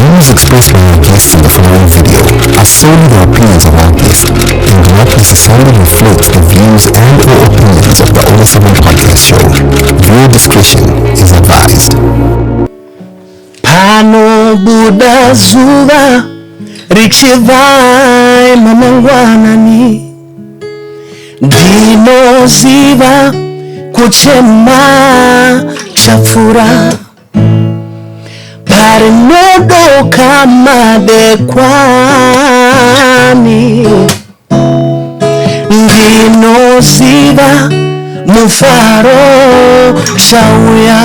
views expressed by our guests in the following video are solely the opinions of our guests and do not necessarily reflect the views and/or opinions of the Older Someone Podcast Show. Viewer discretion is advised. Pano Buddha Zuva Rikshivai Mamangwanani Dino Ziva Kuchema Chafura Parinodo Kamade Kwani Dino Ziva Mufaro Chauya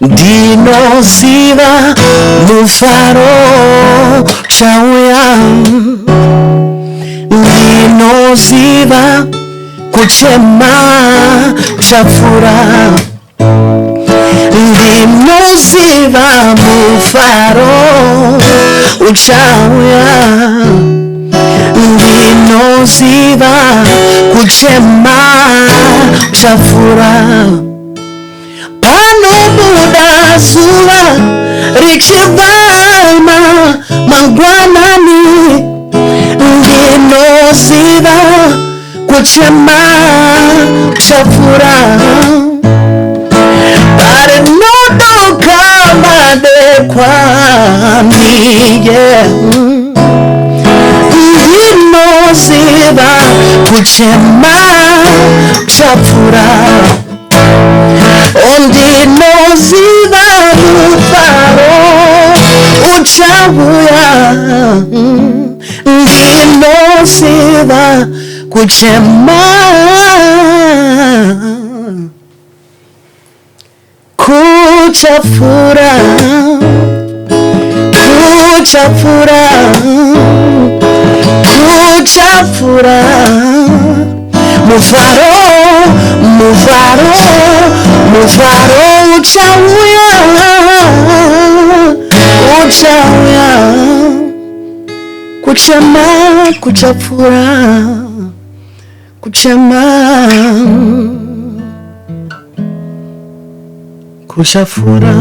Dino Ziva Mufaro Chauya Dino Ziva Kuchema Chafura Dino Ziva Mufaro Chauya Dino Ziva Kuchema Chafura Pano Buddha Zuva Rikshivaima Mangwanani Dino Ziva Kuchema Chafura Pare Nodo Kamade Kwani Dino Ziva Kuchema Chafura Ondino Ziva Mufaro Uchabuya Ondino Ziva Kuchema Kuchafura Kuchafura Kuchafura Mufaro Mufaro Mufaro Uchauya Uchauya Kuchema Kuchafura Kuchema Kuchafura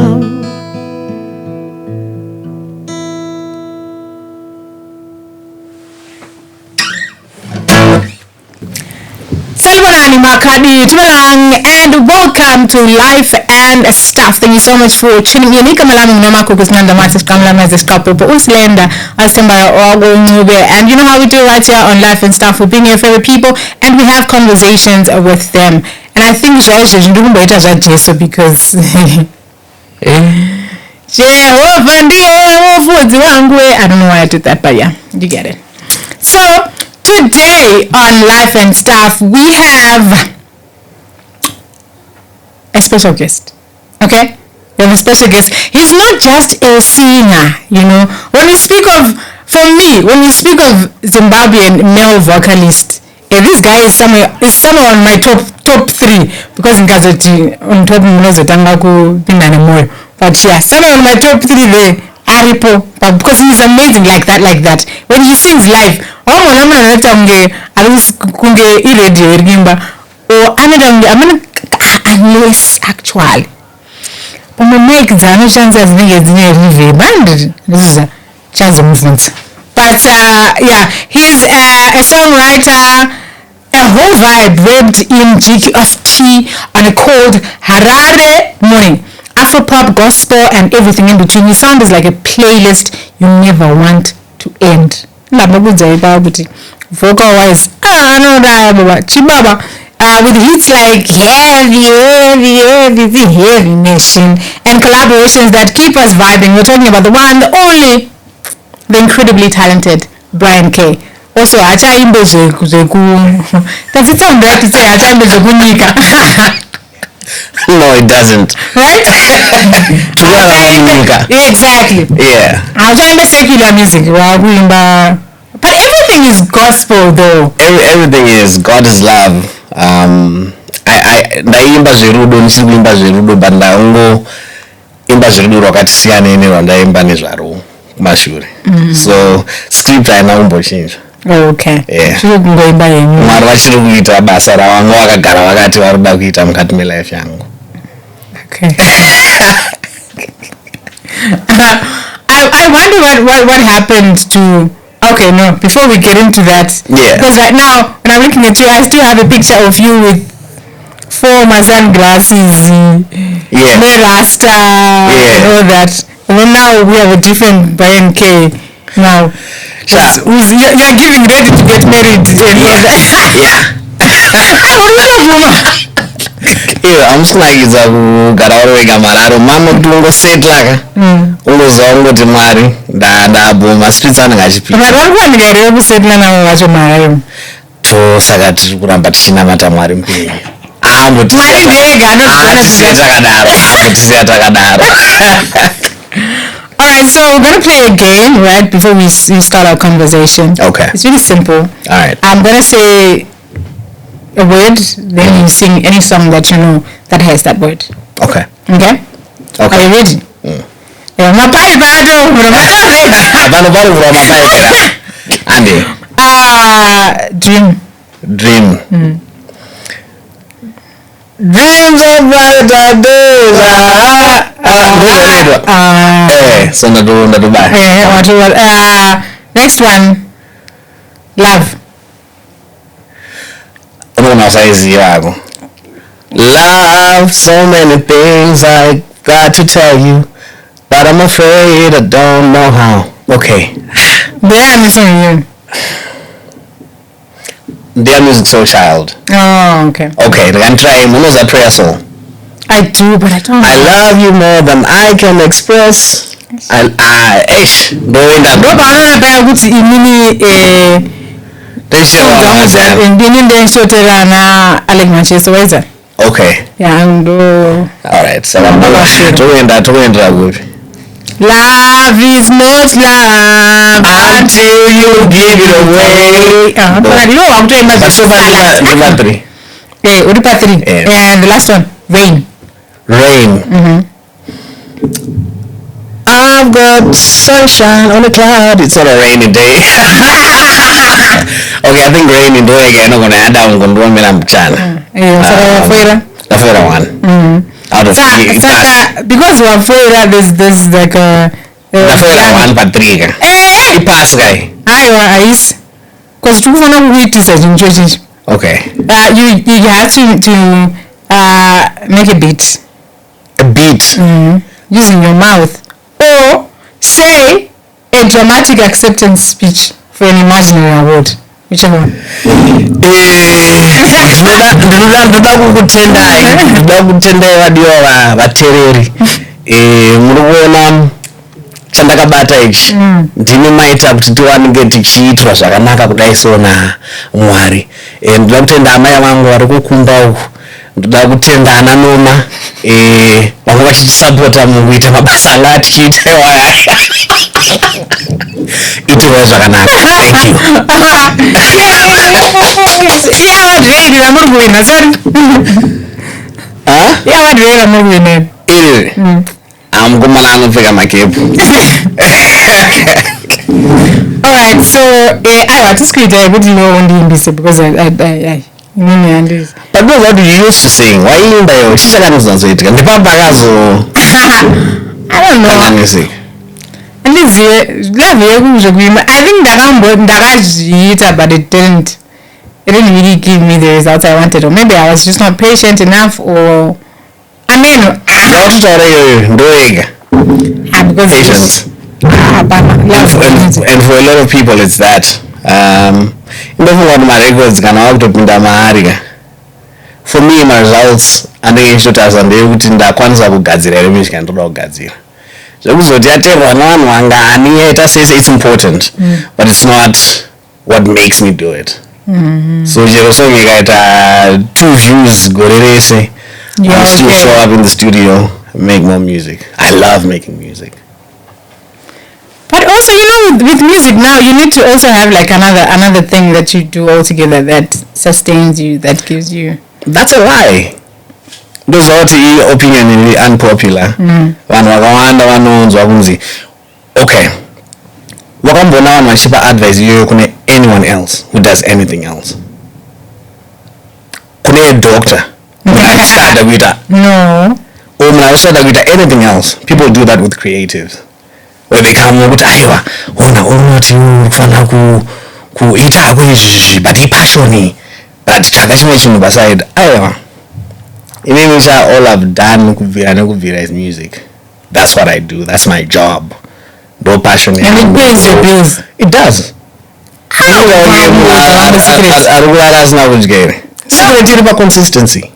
Makadi and welcome to Life and Stuff. Thank you so much for tuning in. Noma and you know how we do right here on Life and Stuff. We bring your favorite people and we have conversations with them. And I think because I don't know why I did that, but yeah, you get it. So today on Life and Stuff, we have a special guest. Okay? We have a special guest. He's not just a singer, you know. When we speak of Zimbabwean male vocalist, this guy is somewhere on my top 3 because in Gazeti on top but yeah, somewhere on my top 3 there, Aripo, but because he's amazing like that. When he sings live, unless actually but my mic no chances this is a chance of movement, but yeah, he's a songwriter, a whole vibe wrapped in GQFT on a cold Harare morning, Afropop, gospel and everything in between. His sound is like a playlist you never want to end. Vocal wise, Chibaba, with hits like heavy nation and collaborations that keep us vibing. We're talking about the one, the only, the incredibly talented Bryan K. Also, does it sound right to say No, it doesn't. Right? Exactly. Yeah. I'm trying to secular music. But everything is gospel though. Everything is God is love. Ndaimba zverudo nisikuimba zverudo but ndaungo imba zverudo rwakasiyana nerwandaimba nezvaro kumashure. So script haina kumbochinja. Okay. Yeah. Mwari vachiri kuita basa ravanga vakagara vakati varikuda kuita mukati melife yangu. Okay. I wonder what happened to. Okay, no. Before we get into that, because right now when I'm looking at you, I still have a picture of you with 4 sunglasses, Rasta, and all that. And then now we have a different Bryan K. Now, you're getting ready to get married. amusinakidza kugara urowega mararo mama kuti ungosetlaka ungoziva ungoti mwari ndaboma streets anenge achipita vari kuwanika here kusetla navo vacho mararo tosaka tiri kuramba tichinamata mwari mupenyu mwari ndeyega anotisiya takadaro ambotisiya takadaro. Alright, so we're going to play a game, right, before we start our conversation. Okay. It's really simple. Alright. I'm going to say a word, then you sing any song that you know that has that word. Okay. Okay? Are you ready? Dream. Dream. Dreams of brighter days. So next one. Love. Love, so many things I got to tell you, but I'm afraid I don't know how. Okay. Their music so child. Oh, okay. Okay, I can try. When was that prayer song? I do, but I don't know. I love you more than I can express. Okay. Yeah, alright, so I'm not sure. Love is not love until you give it away. And the last one, rain. I've got sunshine on a cloud. It's not a rainy day. Okay, I think rainy day again. I'm gonna add down one one. Out of three, because we are four, there's like a one but three. He passed guy. Is because two for no way to say okay. You have to make a beat. A beat. Using your mouth, or say a dramatic acceptance speech for an imaginary award. Whichever one. Ndoda kukutendai vadiwa vateereri murikuona chandakabata ichi ndimi maita kuti tiwanenge tichiitwa zvakanaka kudai sona Mwari. Ndoda kutenda amai vangu vari kukumba uku, ndoda kutenda ana Noma vanga vachitisapota mukuita mabasa anga atichiita itiwa zvakanaka. Thank you. Amgomana anopfeka makepu. Alright, so I just create a good know on the NBC because I but what do you used to sing? Why you in there? She's a kind of songs. I don't know. And this year, I think that but it didn't really give me the results I wanted, or maybe I was just not patient enough, or I mean, because patience. And for a lot of people, it's that. For me, my results and the shooters and the routine that kwanza kugadzira ile music and ndoda kugadzira. Zvekuzoti yaterwa navanhu vangani tasese it's important, but it's not what makes me do it. So chero song ikaita 2 views gore rese, I'll still show up in the studio, make more music. I love making music. But also, with music now, you need to also have like another thing that you do altogether that sustains you, that gives you. That's a lie. Those are the opinion unpopular. Okay. Wakambona vanhu vachipa advice iyoyo kune anyone else who does anything else. Kune a doctor. No. Or when I started with anything else, people do that with creatives. where they come ukuthi aiwa ona unoti ufana kuita kwezvi but ipassion but tsvaga chimwe chinhu paside aiwa inini all I've done kubvira is music. That's what I do. That's my job. No passion. And it pays your bills. It does. Consistency.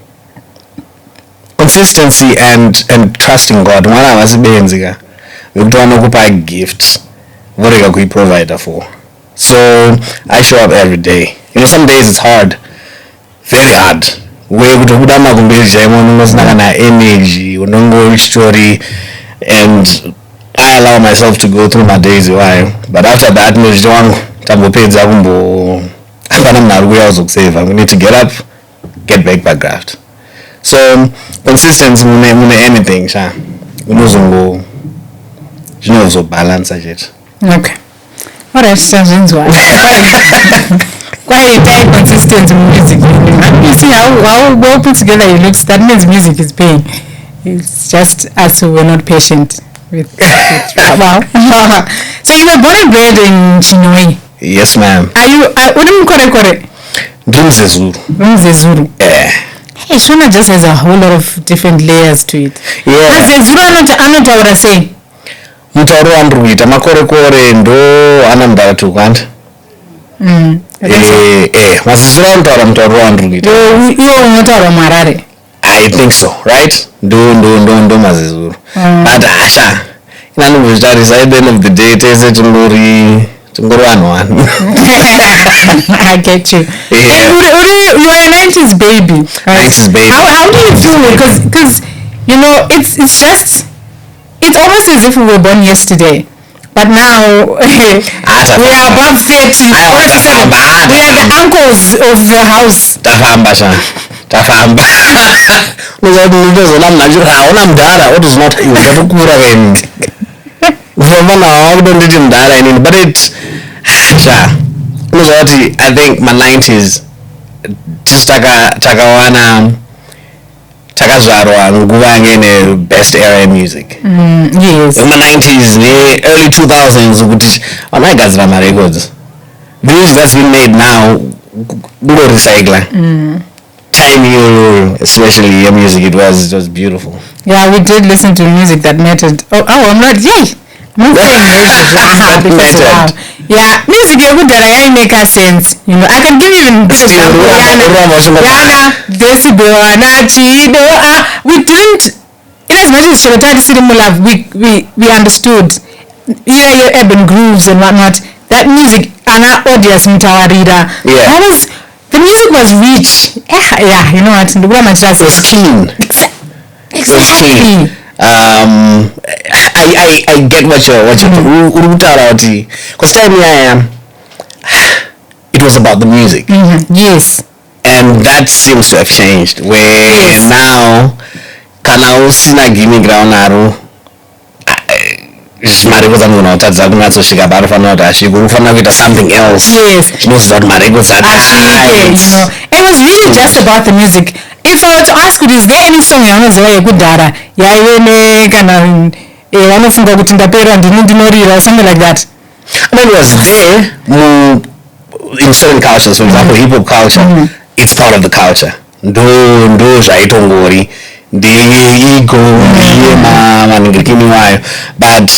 Consistency and trusting God. One of us benziga. We don't know a gift. What are you provider for? So I show up every day. Some days it's hard. Very hard. Where kutokudama kumbezha unosina na energy unongo story and I allow myself to go through my days while but after that muzvito wangu tambopedza kumbo hapana mari kuya uzokuseva. We need to get up, get back graft. So consistency mune anything sha unozongo zvinozobalance chete. Okay, alright, zvinzwa quite consistent in music. You see how well put together it looks. That means music is paying. It's just us who were not patient with wow. So you were born and bred in Chinoi? Yes, ma'am. Are you correct? Zulu. Yeah. Hey, Shona just has a whole lot of different layers to it. Yeah. Zulu anotaura sei? Mutauro wanduita makorekore ndo anamdara tukwanda. Masisura mutaura mutauro wanduita. Iwo unotaura Marare. I think so, right? Ndo mazizuru. But asha inanuviztarisa at the end of the day tese tungori one. I get you. Yeah. You are a 90s baby. Right? 90s baby. How do you feel? Because you know it's almost as if we were born yesterday. But now we are above 30. We are the uncles of the house. Tafamba. Nizozona mnanjira hauna mdara what is not you utakura wenu. Don't let him die in but it I think my 90s just takawana takazvarwa nguva ngene best era in music. Yes. In the 90s, the early 2000s ukuthi vanagadzira ma records. The music that's been made now budo recycler. Time especially your music it was beautiful. Yeah, we did listen to music that mattered. I'm not saying music. Yeah, music that make a sense. You know, I can give you an example. We didn't. In as much as Shobotati Sirimula, we understood. Your urban grooves and whatnot. That music, Anna audience mutawarida. Yeah. The music was rich. Yeah, you know what? The woman just was keen. Exactly. I get what you're because time it was about the music. Yes. And that seems to have changed where now kana usina gimmick ground naro mareko dzanonotadza kunyatsosvika parofana kuti asvika unofana kuita something else. Yes. Chinoziva kuti mareko dzati it was really just about the music. If I were to ask you, is there any song yanoziva yekudhara yaivene kana vanofunga kuti ndapera ndinonorira or something like that? I mean, it was there in certain cultures. For example, hip-hop culture, it's part of the culture. Ndo zvaitongori ndeigo maningirikini wayo but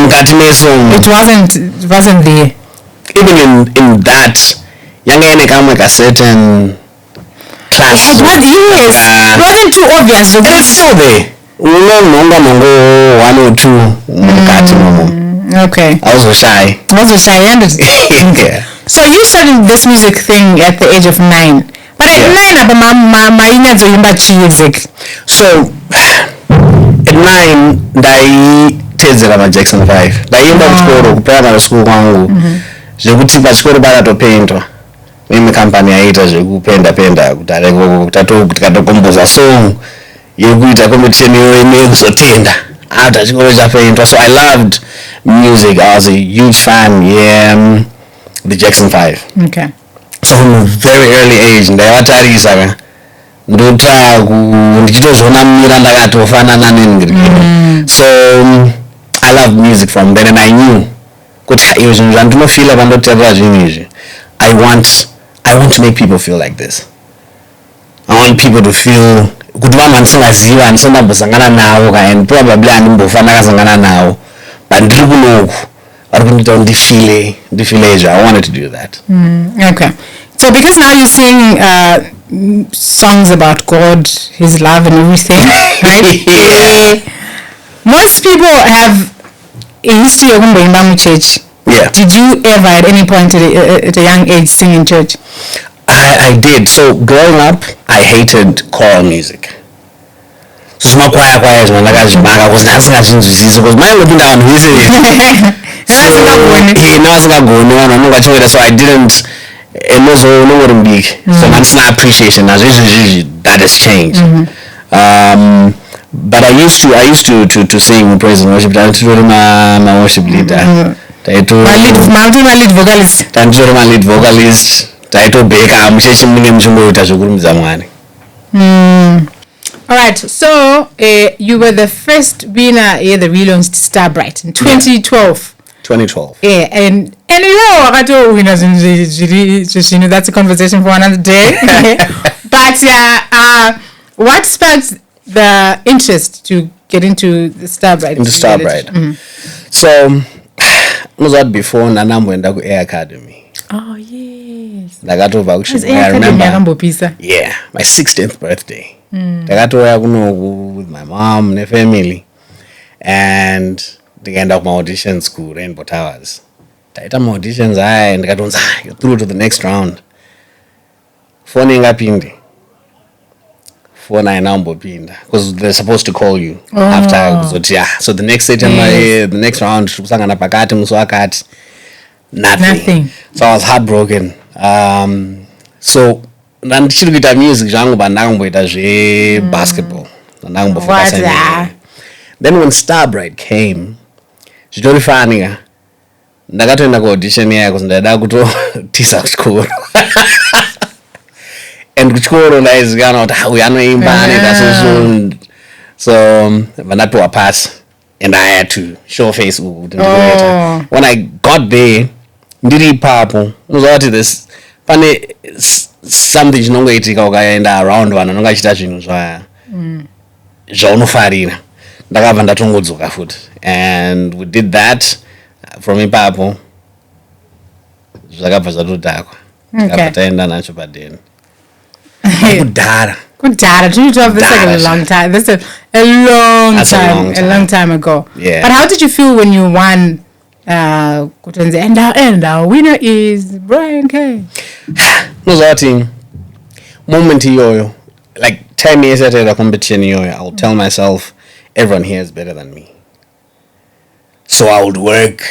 mukati mesong it wasn't there. Even in that yanga ine kamwe ka certain class. It was, yes. It wasn't too obvious. It is still there. Mongo 1 or 2 mukati momo. Okay. I was shy. I understand. Yeah. So you started this music thing at the age of 9. But at 9 my inadzoimba chizik. So at 9 ndaitedzera ma Jackson 5. Ndaenda kuchikoro kuprimary school kwangu. Zvekuti pachikoro pakatopendwa. Mimi company yaita zvekupenda kutareko tikatokomboza song yekuita competition yekuzotenda. After chikoro chapendwa. So I loved music. I was a huge fan. Yeah, the Jackson 5. Okay. So from a very early age ndaivatarisa ndichitozviona mira ndakatofanana neningirikini. So I loved music from then, and I knew I want to make people feel like this. I want people to feel good one and probably but I wanted to do that. Okay. So because now you sing songs about God, His love and everything, right? Most people have a history of going to church. Yeah. Did you ever at any point at a young age sing in church? I did. So growing up, I hated choral music. So my choir is when I was dancing at because my own down so I didn't so that's not appreciation. That has changed. But I used to sing praise and worship. I told my worship leader. My lead vocalist. Alright, so you were the first winner here, the relaunched Starbrite in 2012. 2012. Yeah, and winners that's a conversation for another day. But what sparked the interest to get into the Starbrite? Into Starbrite. So, was that before Nanambo and Dago Air Academy? Oh yes. I remember. Yeah, my 16th birthday. I with my mom and family, and they end up my audition school, Rainbow Towers. I did my auditions, and I got through to the next round. Phoning up in the phone because they're supposed to call you after. So the next stage, the next round, nothing. So I was heartbroken. So then she get music basketball. Then when Starbrite came, she told me funny. Ndakatoenda audition yako ndaida kutotisa kuchikoro. And kuchikoro ndaizikana kuti uyanoimba and so vanapiwa pass and I had to show face. When I got there, ndiri ipapo unozoti this pane something chinongoitika ukaenda around vanhu vanonga achita zvinhu zvaunofarira. Ndakabva ndatongodzoka futi, and we did that. From ipapo zvakabva zvatodhakwa. Taenda nacho padeni. Kudhara. 2012, that's like a long time. That's a long time ago. Yeah. But how did you feel when you won? And our winner is Bryan K. Nozati moment iyoyo, like 10 years after the competition iyoyo, I'll tell myself everyone here is better than me. So I would work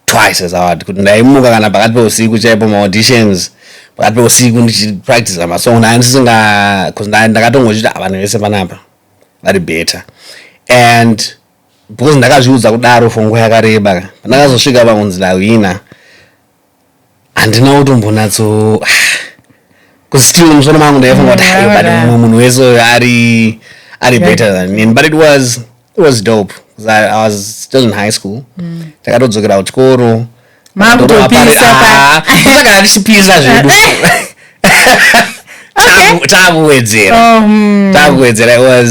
twice as hard. Ndaimuka kana pakati peusiku chaipo ma auditions, pakati peusiku ndichipractice amasong because ndakatongochita vanhu vese panapa vari better. And because ndakazviudza kudaro for nguva yakareba, pandakazosvika pamunzi ndawina, handina kutombonatso because still musoro mangu ndaifunga kuti but munhu wese ari better than me. But it was dope. I was still in high school. Takatodzokera kuchikoro. It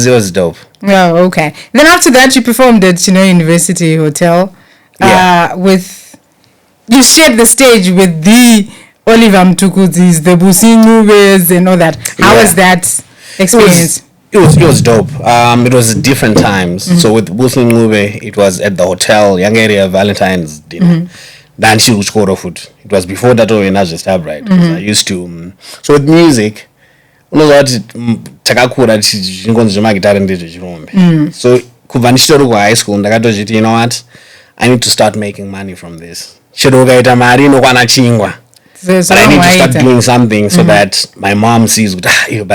was dope. Oh, okay. Then after that, you performed at University Hotel. You shared the stage with the Oliver Mtukudis, the Businubes, and all that. How was that experience? It was dope. It was different times. So with Wilson Ngube, it was at the hotel, Young Area Valentine's dinner. Then she was called food. It was before that or in Starbrite. I used to. So with music, takakura chingonzi zvemagitari ndizvo chirombe. So kubva ndichitori kuhigh school ndakatozviti, you know what, I need to start making money from this. Chero ukaita mari inokwana chingwa. But I need to start doing something so that my mom sees, but I don't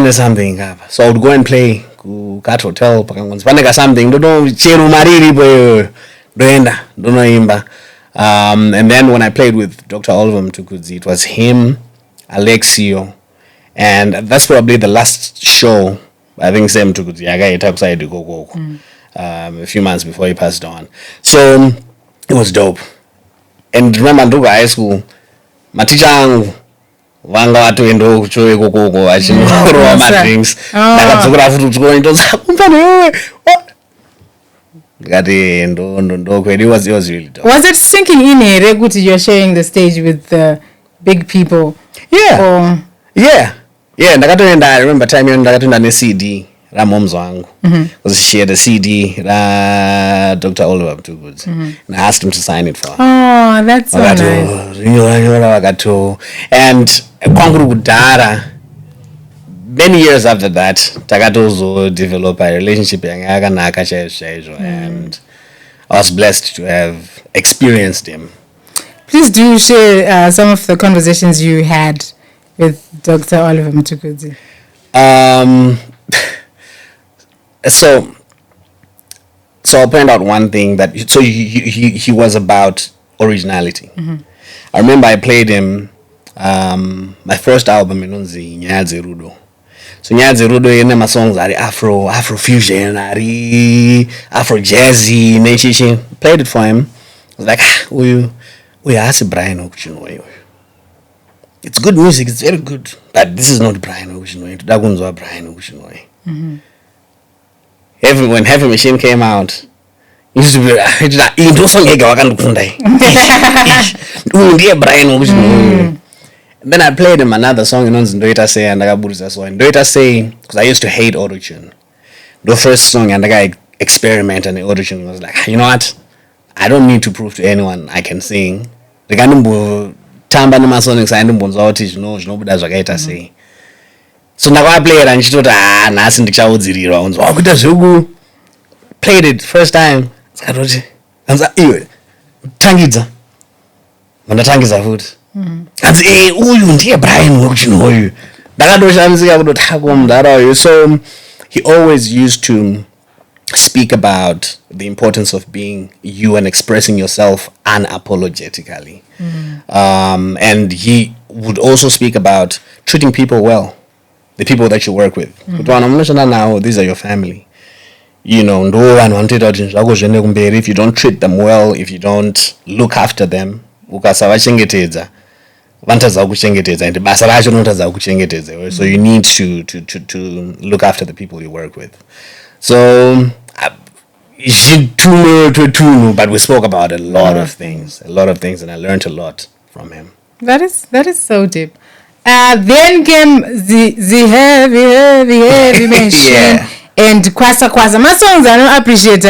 know something. So I would go and play at hotel. Something. Don't know. And then when I played with Dr. Oliver Mtukudzi, it was him, Alexio, and that's probably the last show I think Sam Mtukudzi a few months before he passed on. So it was dope. And remember, ndugu high school, maticha angu vanga watoendawo kuchowe kokoko achinorowa madrinks ndakadzokera futi kuchikoro ndindoza kumpano iwewe ndikati ndokwedu. It was really dope. Was it sinking in here kuti you're sharing the stage with the big people? Yeah, ndakatoenda. I remember time yona ndakatoenda ne-CD ramomzo wangu because she had a CD ra Dr. Oliver Mtukudzi and I asked him to sign it for her. Oh, that's so nice. Rinyora vakato. And kwanguru kudhara, many years after that takatozo develop a relationship yanga yakanaka chaizvo, and I was blessed to have experienced him. Please do share some of the conversations you had with Dr. Oliver Mtukudzi. So I'll point out one thing that he was about originality. I remember I played him my first album inonzi Nyadze Rudo. So Nyadze Rudo ine ma songs are Afro fusion, are Afro jazzy, nechichi. Played it for him. I was like, we asked Bryan Okuchinwe. It's good music, it's very good, but this is not Bryan Okuchinwe. Dagunzwa Bryan Okuchinwe. When Heavy Machine came out, used to be into song wakandukundai. Bryan Okuchinwe. Then I played him another song in Ndoita Say and Ndakaburisa so Ndoita Say, because I used to hate autotune. The first song and the guy experimented and the autotune was like, you know what? I don't need to prove to anyone I can sing. The guy tamba nemasonics aindimbonza kuti zvinobuda zvakaita sei. So ndakaplayed and chitoti nhasi ndichaudzirirwa unzi wakuita zveku. Played it first time. Sakatoti anza iwe tangidza. Mandatangidza futi. Anzi uyu ndiye Bryan Okuchinwe. Ndakatoshamisika kutoti hakomudharayo. So he always used to speak about the importance of being you and expressing yourself unapologetically. And he would also speak about treating people well, the people that you work with. Now, these are your family. You know, if you don't treat them well, if you don't look after them, so you need to look after the people you work with. So but we spoke about a lot of things, and I learned a lot from him. That is so deep. Then came the heavy machine and kwasa. My songs I don't appreciate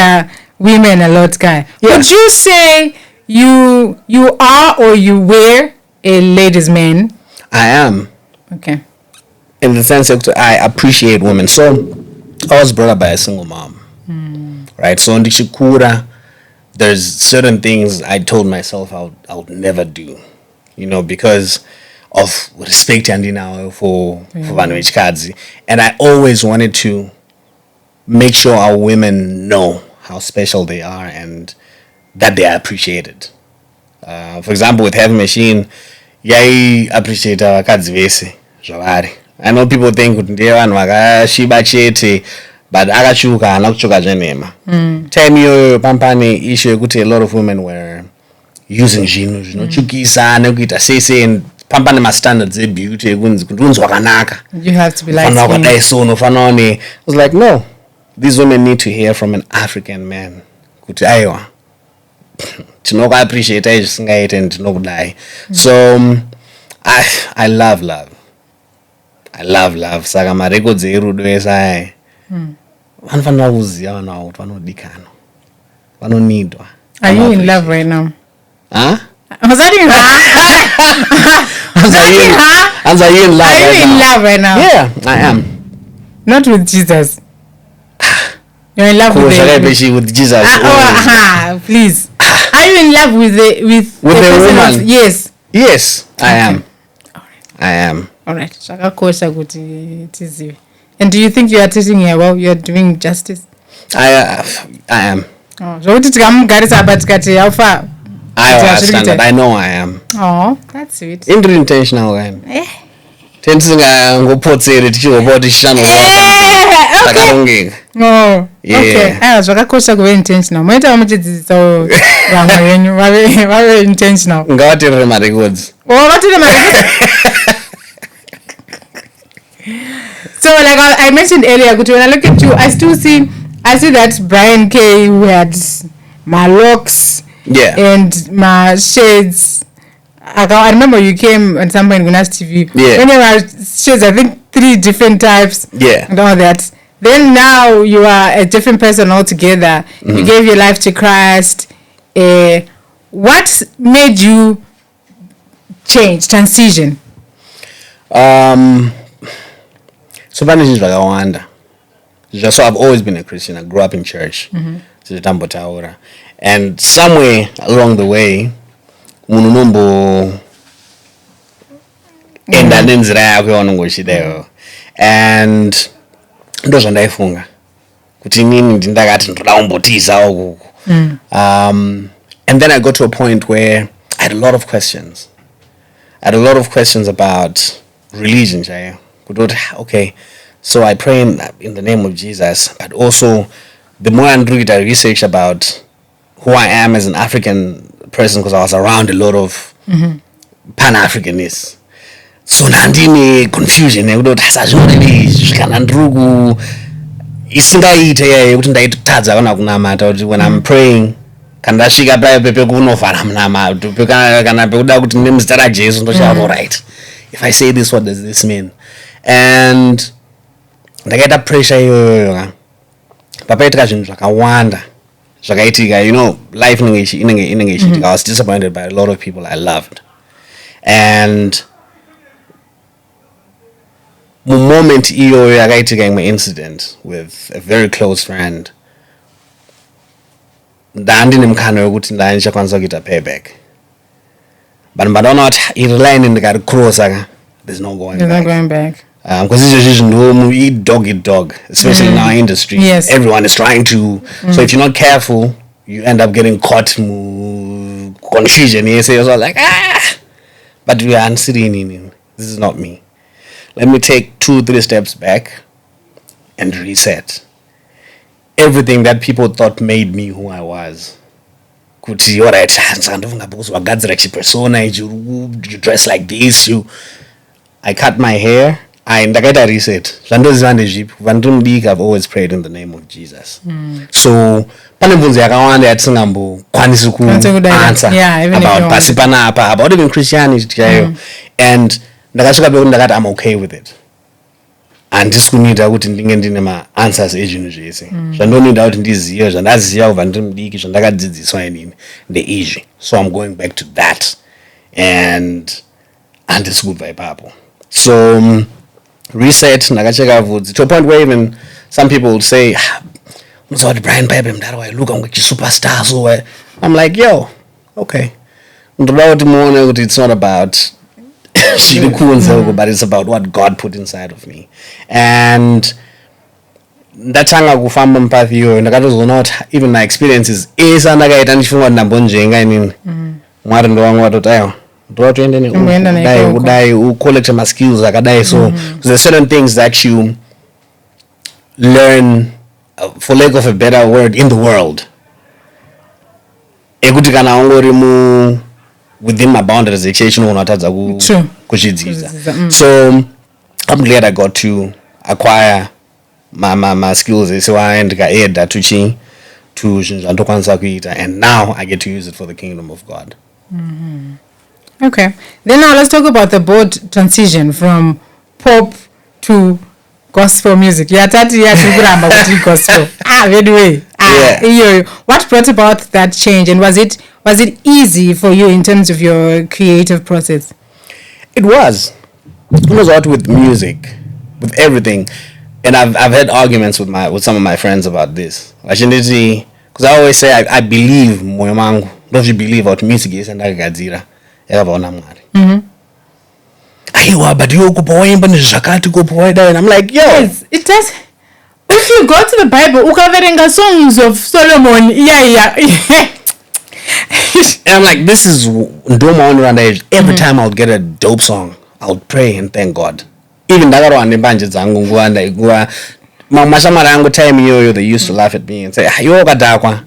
women a lot, guy. Yeah. Would you say you are or you were a ladies' man? I am. Okay. In the sense that I appreciate women. So I was brought up by a single mom. Right? So in Shikura, there's certain things I told myself I would never do. You know, because of respect and for Vanwich. And I always wanted to make sure our women know how special they are and that they are appreciated. For example, with Heavy Machine, I appreciate our Kadzivese. I know people think but akachuka anakuchoka jenema. Time yo pampani issue yekuti a lot of women were using chukisa nekuita sese and pampani ma standards e beauty ekunzi kunzwa kanaka. You have to be like I was like, no, these women need to hear from an African man kuti aiwa tinoka appreciate zvisingaite and tinokudai. So I love saka ma records erudo esai vanofanira kuziva vanawo kuti vanodikana vanonidwa. Are you in love right now? Huh? Was that in Are you in love? Are you in love right now? Yeah, I am. Not with Jesus. You're in love with Jesus. Please. Are you in love with the woman? Yes. Yes, I am. All right. I am. All right. And do you think you are teaching her well? You are doing justice? I am. Oh, so what I know I am. Oh, that's sweet. Intentional. tendisingangopotseri tichihomba kuti zvakarongeka. Okay. Zvakakosha kuve intentional. Moita muchidzidzisa vamwe venyu vave intentional. Ngavaterere marecords. Vatere marecords. So like I mentioned earlier, when I look at you, I see that Bryan K who had my locks and my shades. I remember you came at some point in Gunas TV. When you had shades, I think 3 different types. And all that. Then now you are a different person altogether. You gave your life to Christ. What made you transition? So I've always been a Christian. I grew up in church. And somewhere along the way, and ndo zvandaifunga kuti inini ndakati ndoda kumbotiza uku. And then I got to a point where I had a lot of questions. About religion chaiyo. Okay, so I pray in the name of Jesus, but also the more I research about who I am as an African person, because I was around a lot of Pan-Africanists. So nandine confusion yekuti sazvinodei zvikana ndruku isingaite kuti ndaitadza kana kunamata kuti when I'm praying kana ndasvika pekunovhara munamato kana pekuda kuti nemuzita raJesu ndochava right. If I say this, what does this mean? And ndakaita pressure iyoyo papaitika zvinhu zvakawanda zvakaitika, life inenge ichitika. I was disappointed by a lot of people I loved. And moment iyoyo yakaitika imwe incident with a very close friend, ndandine mukana wekuti ndichakwanisa kuita payback, but ndaona kuti iri line ndikaricrossa there's no going back. Because it's just dog, especially in our industry. Yes. Everyone is trying to. So if you're not careful, you end up getting caught confusion. You say yourself like but we are sitting. This is not me. Let me take 2-3 steps back and reset. Everything that people thought made me who I was. Kuti alright, persona, you dress like this, I cut my hair. Ndakaita reset. I've always prayed in the name of Jesus. So pane mvunzo yakawanda yatisingambokwanisi kuanswer about pasi panapa, about even Christianity and ndakasvika pekuti ndakati I'm okay with it. Handisi kunida kuti ndinge ndine ma-answers ezvinhu zvese. Zvandonida kuti ndizive, zvandaziva kubva ndiri mudiki, zvandakadzidziswa inini ndeizvi. So I'm going back to that. And handisi kubva ipapo. So reset, ndakacheka bvudzi to a point where even some people would say, unoziva kuti Bryan Pepe mudaro wailuka kunge chisuperstar. So I'm like, yo, okay. Ndoda kuti muone kuti it's not about but it's about what God put inside of me. And ndatanga kufamba mpathi iyoyo ndakatozoona kuti even my experiences ndakaita ndichifunga kuti ndambonjenga inini Mwari ndo wangu watoti aiwa ndotoende kudai ucollect my skills akadai. So there's certain things that you learn, for lack of a better word, in the world ekuti kana ungori within my boundaries unotadza kuchidzidza. So I'm glad I got to acquire my skills and ndikaedda to zvinhu zvandokwanisa kuita, and now I get to use it for the kingdom of God. Okay, then now let's talk about the bold transition from pop to gospel music. Kuramba kuti gospel. Anyway. What brought about that change, and was it easy for you in terms of your creative process? It was out with music, with everything, and I've had arguments with some of my friends about this. Because I always say I believe moyo wangu, don't you believe what music is and ndakagadzira yakaona Mwari. Aiwa, but you kupoimba nezvakati kupoida, and I'm like, yo, yes, it does. If you go to the Bible, ukaverenga songs of Solomon, and I'm like, this is Noma on around age. Every time I would get a dope song, I would pray and thank God. even ndakarowa nembanje dzangu nguva mashamwari angu time iyoyo they used to laugh at me and say iwe wakadhakwa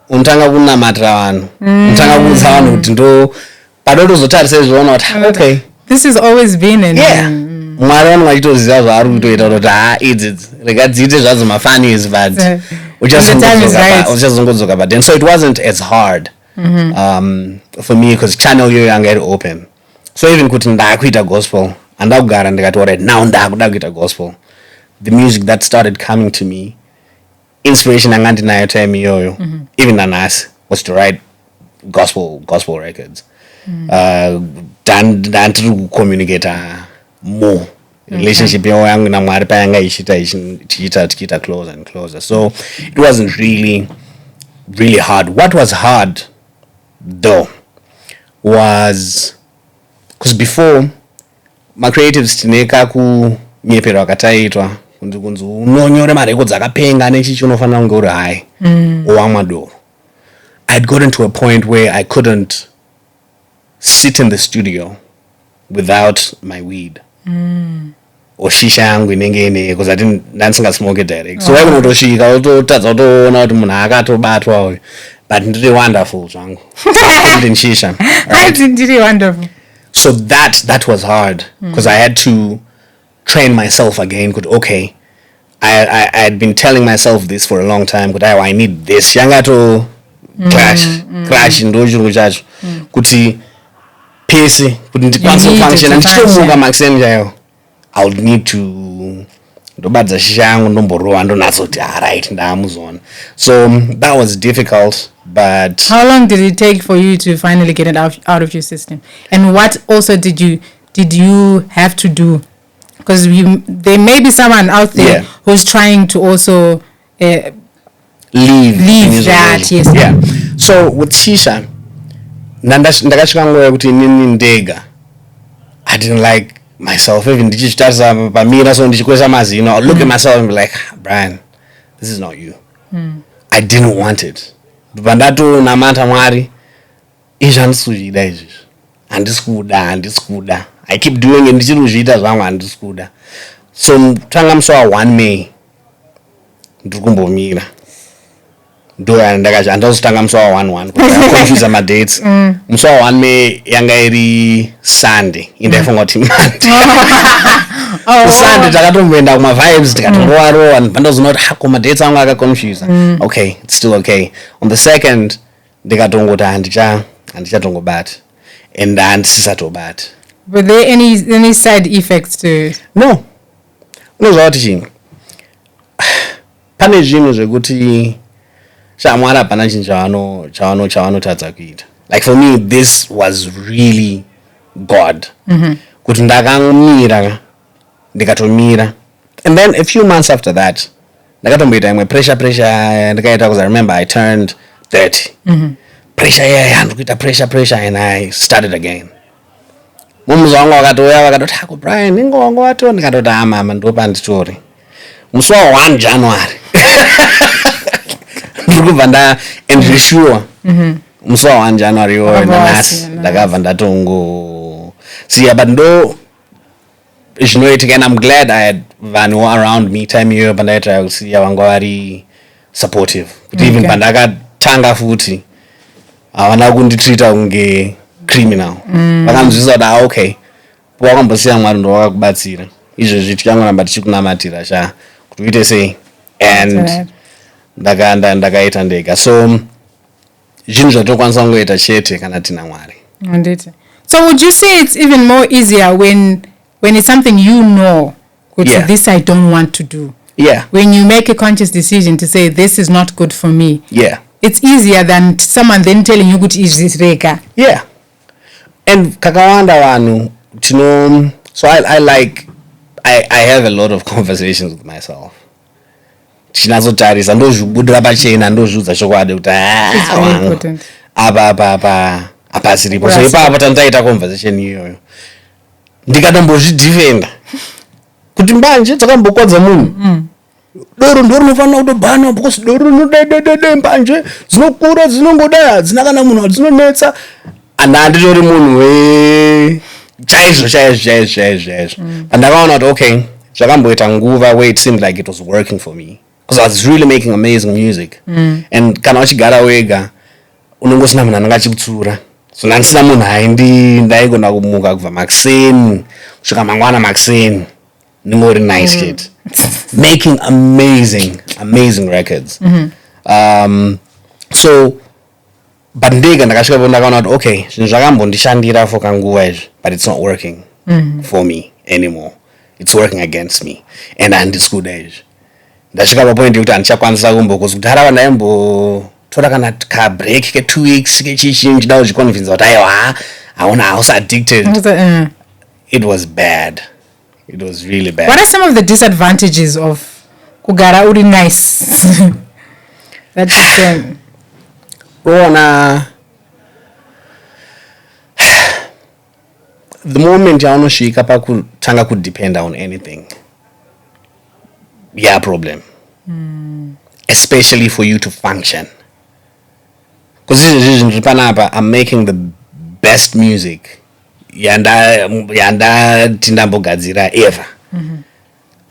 unotanga kunamatira vanhu unotanga kuudza vanhu kuti ndo padotozotarisa izvona kuti okay this has always been in mwari vanhu vachitoziva zvaari kutoita kuti idzi rega dziite zvadzo mafanis but uchazongodzoka but then so it wasn't as hard for me because channel iyoyo yanga iri open so even kuti ndakuita gospel andakugara ndikati alright now ndakuda kuita gospel the music that started coming to me inspiration anga ndinayo time iyoyo even nanasi was to write gospel records ndandiri kucommunicate more relationship yangu namwari payanga tichiita closer and closer so it wasn't really hard. What was hard though was because before my creatives tineka kunyepera wakataitwa kunzi unonyore marecords akapenga nechichi unofanira kunge uri high owamwadoro. I'd gotten to a point where I couldn't sit in the studio without my weed or shisha yangu inenge ine because I didn't smoke it direct so wakunotosvika utotadza kutoona kuti munhu akatobatwa uyu but ndiri wonderful zvangu in shisha ndiri wonderful. So that was hard because I had to train myself again. Good, okay. I had been telling myself this for a long time. Good, I need this. Yanga to crash in dojo chacho. Kuti pace couldn't function and still move maxen jayo. I would need to dobadza shangu ndomborowa ndonatoti right ndamuzona. So that was difficult. But how long did it take for you to finally get it out of your system? And what also did you have to do? Because there may be someone out there who's trying to also leave that. Yes. Yeah. So with shisha, ndakasvika kuti inini ndega. I didn't like myself. Even ndichitarisa pamira so ndichikwesa mazino. I look at myself and be like, Bryan, this is not you. I didn't want it. Bandato namata mwari izvi handisuzvida izvi handisikuda I keep doing it ndichiri kuzviita zvangu handisikuda so tanga musi wa 1 May ndiri kumbomira ndo ndakacha handazotanga musi wa 1 confuse madates musi wa 1 May yanga iri Sunday indaifunga kuti Monday Sunday takatomboenda kuma-vibes tikatorowa pandazoona kuti hako madates angu akaconfuse okay it's still okay on the 2nd ndikatongoti handichatongobata and handisisatobata. Were there any side effects to it? No unozva kuti chinhu pane zvinhu zvekuti shamwari hapana chinhu chavanotadza kuita like for me this was really God kuti ndakamira ndikatomira and then a few months after that ndakatomboita imwe pressure ndikaita because I remember I turned 30 pressure handikuita pressure and I started again mumuzi wangu wakatouya vakatoti hako Bryan ingo wangu wato ndikatoti mama ndopa nditori musi wa 1 January ndiri kubva ndaendsure musi wa 1 January iwoyo nanasi ndakabva ndatongo siya but ndo zvinoitika and I'm glad I had vanhu around me time iyoyo pandaitira kusiya vanga vari supportive kuti even pandakatanga futi havana kunditreata kunge criminal vakanzwisa kuti okay wakambosiya mwari ndo wakakubatsira izvezvi tichangoramba tichikunamatira sha kuti uite sei and ndakaita ndega so zvinhu zvatokwanisa kungoita chete kana tina mwari. So would you say it's even more easier when it's something you know this I don't want to do? Yeah. When you make a conscious decision to say this is not good for me. Yeah. It's easier than someone then telling you kuti izvireka. Yeah. And kakawanda vanhu so I have a lot of conversations with myself. Tinatsotarisa ndozvibudira pachena ndozviudza chokwadi kuti apa siripo so ipapo tandaita conversation iyoyo ndikatombozvidefenda kuti mbanje dzakambokodza munhu doro ndorinofanira kutobhana because doro rinodai mbanje dzinokura dzinongodai hadzina kana munhuwadzinonetsa and handitori munhu chaizvo. But ndakaona kuti okay, zvakamboita nguva where it seemed like it was working for me because I was really making amazing music. And kana uchigara wega unongosina munhu anenge achikutsiura, so ndanisina munhu ndaigona kumuka kubva makuseni kusvika mangwana makuseni ndingori nice kid making amazing records. So but ndega ndakasvikapo ndakaona kuti okay, zvinhu zvakambondishandira for kanguva izvi, but it's not working for me anymore. It's working against me and handisikuda izvi. Ndasvika papoint yekuti handichakwanisa kumbokuzi kudhara ndaimbotora kana kabreak ke2 weeks kechichi ndida kuzviconvinza kuti aiwa hauna house addicted. It was bad. It was really bad. What are some of the disadvantages of kugara uri nice? That you can... the moment yaunosvika pakutanga kudependa on anything, yeah, problem. Especially for you to function. Because I'm making the best music yanda tindambogadzira ever.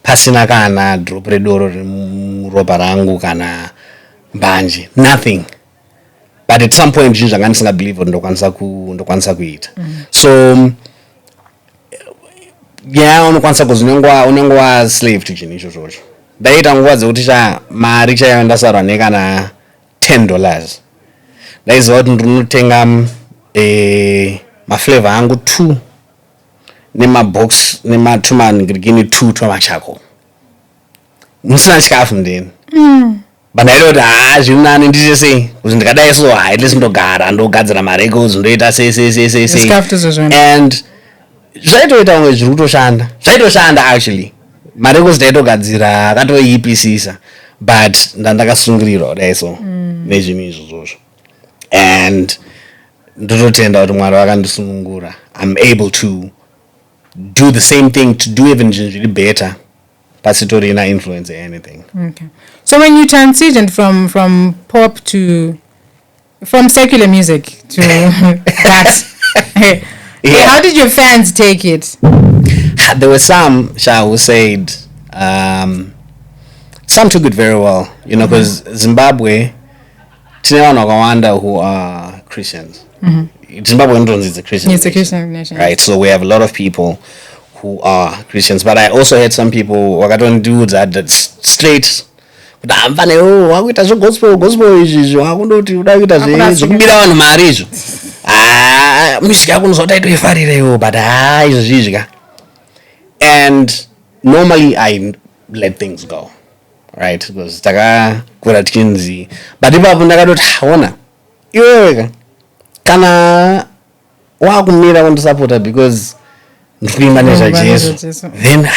Pasina kana drop redoro muropa rangu kana mbanje, nothing. But at some point zvinhu zvanga ndisingabelieve kuti ndokwanisa kuita. So yeah, unokwanisa kuzi unenge slave to chinhu ichocho. Ndaita nguva dzekuti mari chaiyo ndasarwa nekana $10. Ndaiziva kuti ndinotenga maflavor angu 2 nemabox nematumangirigini 2 twamachako. Musina chikafu ndeni. But ndaida kuti zviri nani ndiite sei kuti ndikadai so at least ndogara ndogadzira marecords ndoita sei. And zvaitoita kunge zviri kutoshanda. Zvaitoshanda actually. Marecords ndaitogadzira akatoipisisa, but ndakasungirirwa kudai so nezvinhu izvozvo. And ndototenda kuti Mwari vakandisunungura. I'm able to do the same thing, to do even really better. Pasitorina influence or anything. Okay. So when you transitioned from pop from secular music to that, yeah. How did your fans take it? There were some who said, some took it very well, because Zimbabwe, who are Christians. Zimbabwe is a Christian. It's a Christian nation. Right, so we have a lot of people who are Christians, but I also heard some people wakaton dudes that straight kuti amfane wakuita gospel izvi wakundoti uda kuita zvekubira vanhu mari izvo music yako unozoti aitoifarira iwo but izvozvizvi. And normally I let things go, right, because takakura tichinzi, but ipapo ndakatoti ona iwewe kana wakumira kundisapota because ndikuimba nezvajesu, then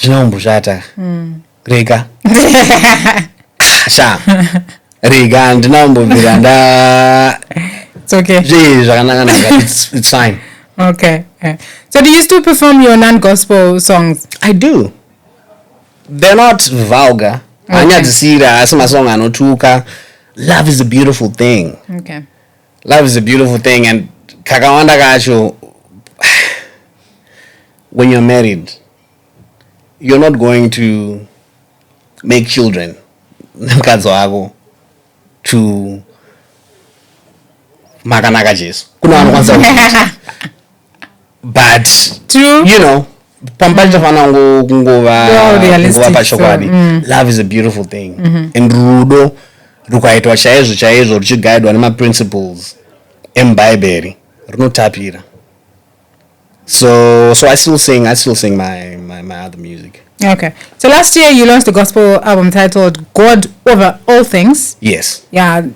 zvinomboshata. Rega rega ndinambobvira it's okay. Zvakanaka, it's fine. Okay. So do you still perform your non-gospel songs? I do. They're not vulgar. Anyadzisira asi masong anotuka. Love is a beautiful thing. Okay. Love is a beautiful thing, and kakawanda kacho, when you're married, you're not going to make children nemukadzi wako to makanaka Jesu. Kuna vanokwanisa kuita. But true. Pampachafana kungova pachokwadi. Love is a beautiful thing. And rudo rukaitwa chaizvo ruchigaidwa nemaprinciples emubhaibheri runotapira. So I still sing my other music. Okay. So last year you launched a gospel album titled God Over All Things. Yes. Yeah.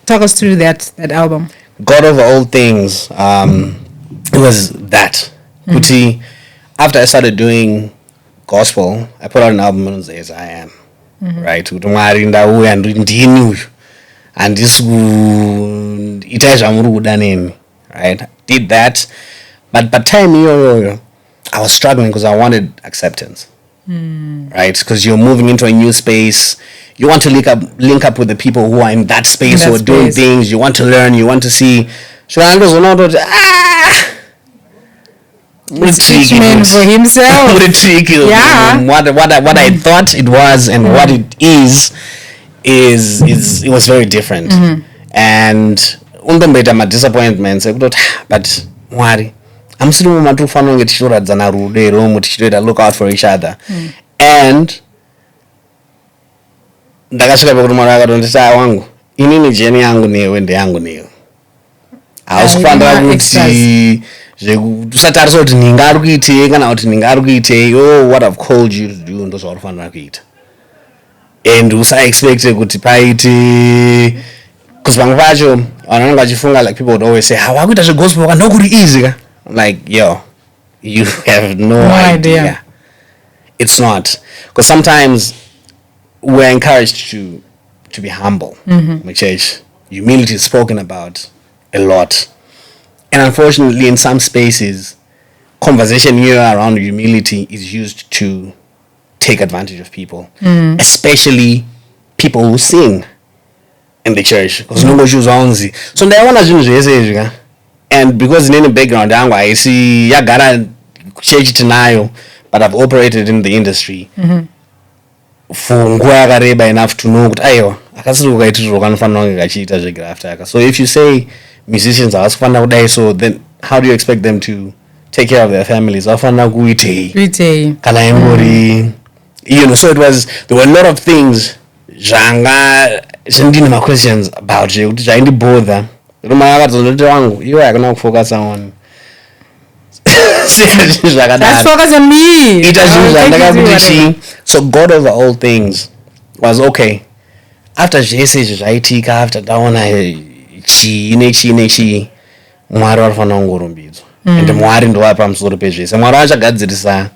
Talk us through that album. God Over All Things. It was that. Kuti, after I started doing gospel, I put out an album known as I Am. Right? Kuti Mwari ndauya ndini uyu. Itai zvamuri kuda neni. Right? Did that. But by time I was struggling because I wanted acceptance. Right? Because you're moving into a new space. You want to link up with the people who are in that space, who are doing things. You want to learn. You want to see. So I was man for himself. Yeah. What I thought it was and what it is it was very different. And undombeta my disappointments but mwari amusiri mumatiri kufanira kunge tichitoradzana rudo romu tichitoita look out for each other. And ndakasvika pekuti mwari akatonditi wangu inini jeni yangu newe ndeyangu newe hausi kufanira kuti usatarise kuti ninga ari kuitei kana kuti ninga ari kuitei what I've called you to do ndozvauri kufanira kuita and usaexpecte kuti paiti because vamwe pacho vanhu vanenge vachifunga like people would always say wakuita zvegospel kanokuri easy ka like yo you have no idea. It's not, because sometimes we're encouraged to be humble. My church, humility is spoken about a lot, and unfortunately in some spaces conversation here around humility is used to take advantage of people, especially people who sing in the church, because no choose onzi. So ndaiona zvinhu zvese izvi, and because in any background yangu haisi yagara church tinayo, but I've operated in the industry for nguva yakareba enough to know kuti aiwa akasiri kukaitiro kanofanira kunge kachiita zvegraft aka. So if you say musicians havasi kufanira kudai, so then how do you expect them to take care of their families? Vafanira kuitei kana ingori so there were a lot of things zvandine ma questions about it kuti zvaindibother. Roma akadzondoti wangu iwe hakuna kufocus on let's focus on me. So God over all things was okay. After zvese zvaitika, after taona chii mwari warifanira kungorumbidzwa, and mwari ndowari pamusoro pezvese. Mwari vachagadzirisa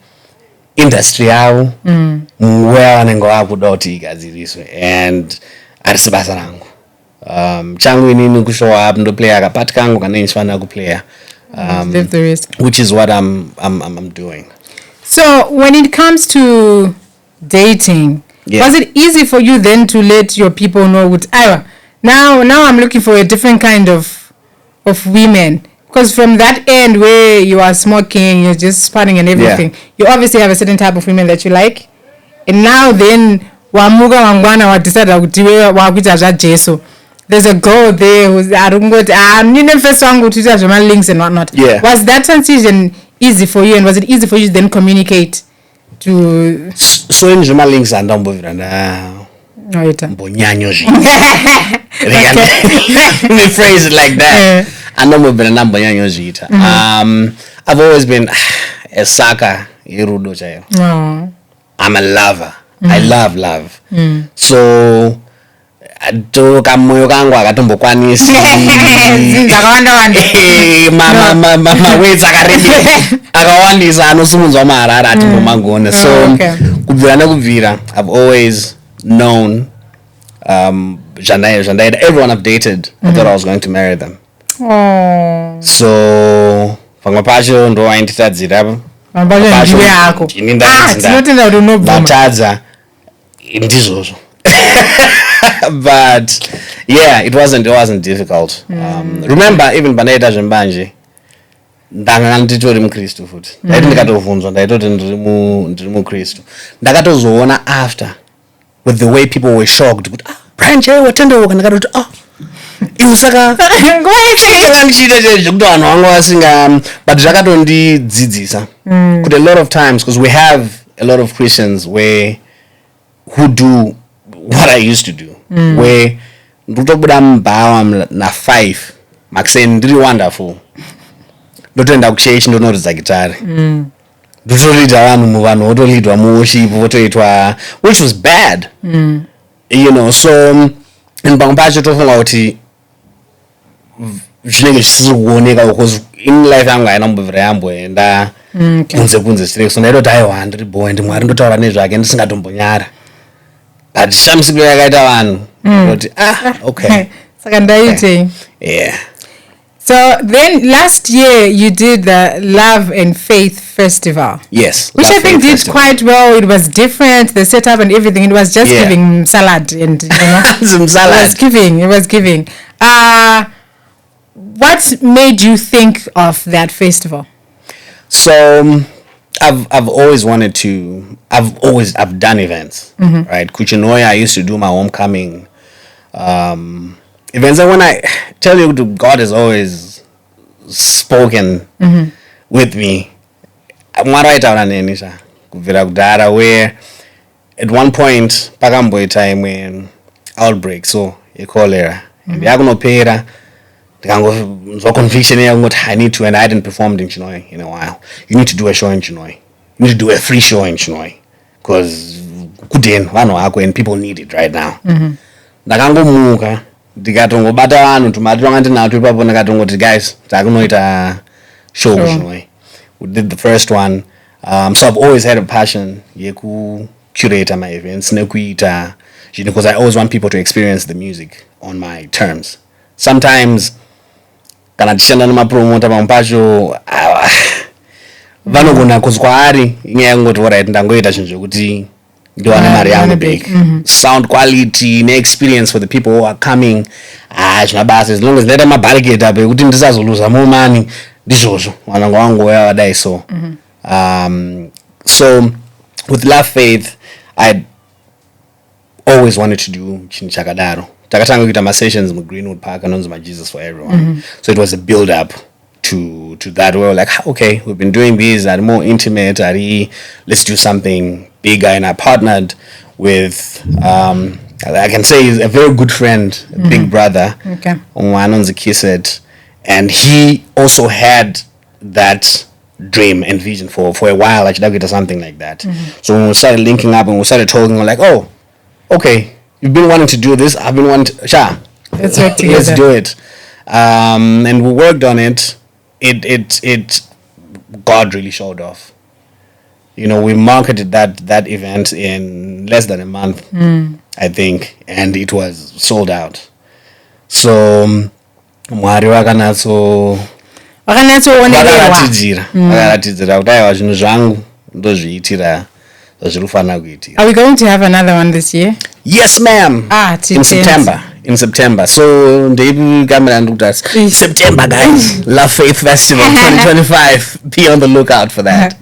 industry yavo munguva yavanenge vakuda kuti igadziriswe, and harisi basa rangu. Changu inini kushow up ndoplaya kapati kangu kanenge chifanira kuplaya, which is what I'm doing. So when it comes to dating, was it easy for you then to let your people know with now I'm looking for a different kind of women? Because from that end where you are smoking, you're just spotting and everything, you obviously have a certain type of women that you like, and now then wamuga wangwana wa decide kuti wakuita zva Jesu. There's a girl there who's first wangu tuita zvema links and whatnot. Was that transition easy for you, and was it easy for you to then communicate to so in zvema links andambovira mbonyanyo zvi let me phrase it like that. Andambovira ndambonyanyo zviita. I've always been a sucker yerudo chaiyo. I'm a lover. I love. So kamoyo kangu akatombokwanisi mawedzi akawandisa anosimunzwa maharara atimbomagona. So kubvira nekubvira I've always known zvandaida. Everyone I've dated I thought I was going to marry them. So pamwe pacho ndo wainditadzira vatadza ndizvozvo. But it wasn't difficult. Remember even pandaita zvembanje ndanga nditori mukristu futi, ndaiti ndikatovunzwa ndaitoti ndiri mukristu, ndakatozoona after with the way people were shocked kuti Bryan K watendeuka, ndakatoti iwe saka ndichiita zvekuti vanhu vanga vasinga, but zvakatondidzidzisa kuti a lot of times, because we have a lot of Christians who do what I used to do, where ndotobuda mubhawa na5 makuseni ndiri wonderful, ndotoenda kuchechi ndonoridza gitari, ndotoridza vanhu votolidwa muworship votoitwa, which was bad, so pamwe pacho tofunga kuti zvinenge zvisiri kuoneka, because in life yangu haina kumbovira yamboenda kunze straight. So ndaitoti aiwa ndiri boy, ndimwari ndotaura nezvake ndisingatombonyara, but shamisiko yakaita vanhu kuti okay saka ndaite. So then last year you did the Love and Faith Festival. Yes. Which I think did quite well. It was different, the setup and everything. It was just giving salad and some salad. It was giving. What made you think of that festival? So I've always wanted to. I've done events, right? Kuchinoya, I used to do my homecoming events, and when I tell you, God has always spoken with me. Where at one point pakamboita imwe outbreak so cholera and yakunopera ndikangonzwa conviction yakungoti I need to, and I hadn't performed in Chinoy in a while. You need to do a show in Chinoy. You need to do a free show in Chinoy because kudeni vanhu vako and people need it right now. Ndakangomuka ndikatongobata vanhu tumatonga ndinato ipapo ndakatongoti guys takunoita show kuChinoy. We did the first one. So I've always had a passion yeku curate my events nekuita because I always want people to experience the music on my terms. Sometimes kana tichenda nemapromota pampacho vanogona kuzwa ari inyaya yekungoti alright ndangoita chinhu chekuti ndiwane mari yangu big. Sound quality ne-experience for the people who are coming zvinabasa as long as ndaita mabarricade apo ekuti ndisazoluza more money ndizvozvo mwanangu wangu wadai so. So with Love Faith I always wanted to do chinhu chakadaro. Takatanga kuita ma-sessions in Greenwood Park anonzi Jesus for everyone. So it was a build up to that. We were like, okay, we've been doing these, are more intimate, let's do something bigger. And I partnered with I can say he's a very good friend, a big brother, Anonzi Kiset, and he also had that dream and vision for a while. I should have something like that. So when we started linking up and we started talking, we're like, oh, okay, you've been wanting to do this, I've been wanting to, let's work together. Let's do it. And we worked on it. It God really showed off. You know, we marketed that event in less than a month, I think, and it was sold out. So Mwari vakanatsoonekera vakaratidzira kuti aiwa zvinhu zvangu ndozviitira zvazvirikufanira kuitika. Are we going to have another one this year? Yes, ma'am. In September. So ndeikamera ndikuti September, guys. Love Faith Festival 2025. Be on the lookout for that.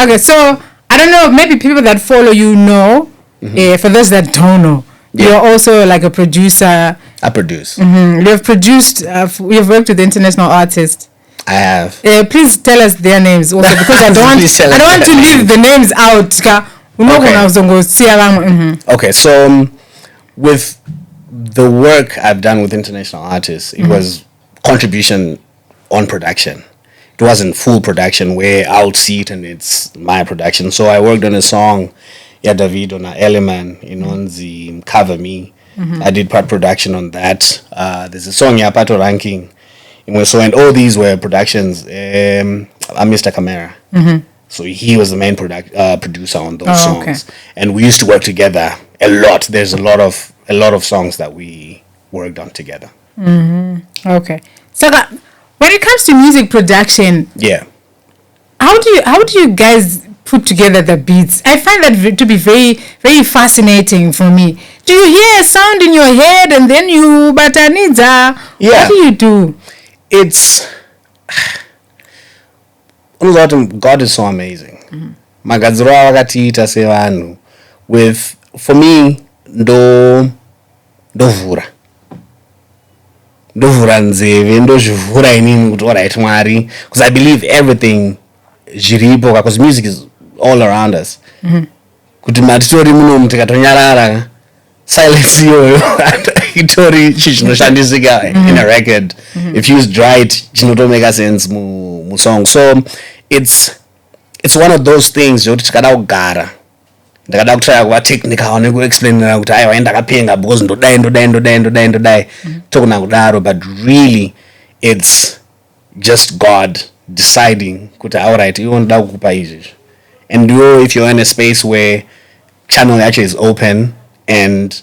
Okay, so I don't know, maybe people that follow you know. For those that don't know, you're also like a producer. I produce. You have produced. You've worked with international artists. I have. Please tell us their names also, because I don't want to leave the names out. Okay, so with the work I've done with international artists, it was contribution on production. It wasn't full production where I'll see it and it's my production. So I worked on a song, David on Eleman, on the Cover Me. I did part production on that. There's a song, Pato Ranking. And all these were productions. I'm Mr. Camera. So he was the main producer on those songs. Okay. And we used to work together a lot. There's a lot of songs that we worked on together. Okay. So when it comes to music production, how do you guys put together the beats? I find that to be very, very fascinating for me. Do you hear a sound in your head and then you bataniza? What do you do? God is so amazing. Magadziro avakatiita sevanhu with, for me, ndovhura nzeve ndozvivhura inini kuti alright Mwari, because I believe everything zviripo, because music is all around us. Kuti matitori munomu tikatonyarara silence iyoyo itori chinoshandisika in a record. If used right chinotomeka sense mu song. So it's one of those things yokuti tikada kugara ndakada kutry kuva technical nekuexplainira kuti aiwa ndakapenga because ndodai tokuna kudaro, but really it's just God deciding kuti alright iwo ndoda kukupa izvi, and if you're in a space where channel actually is open and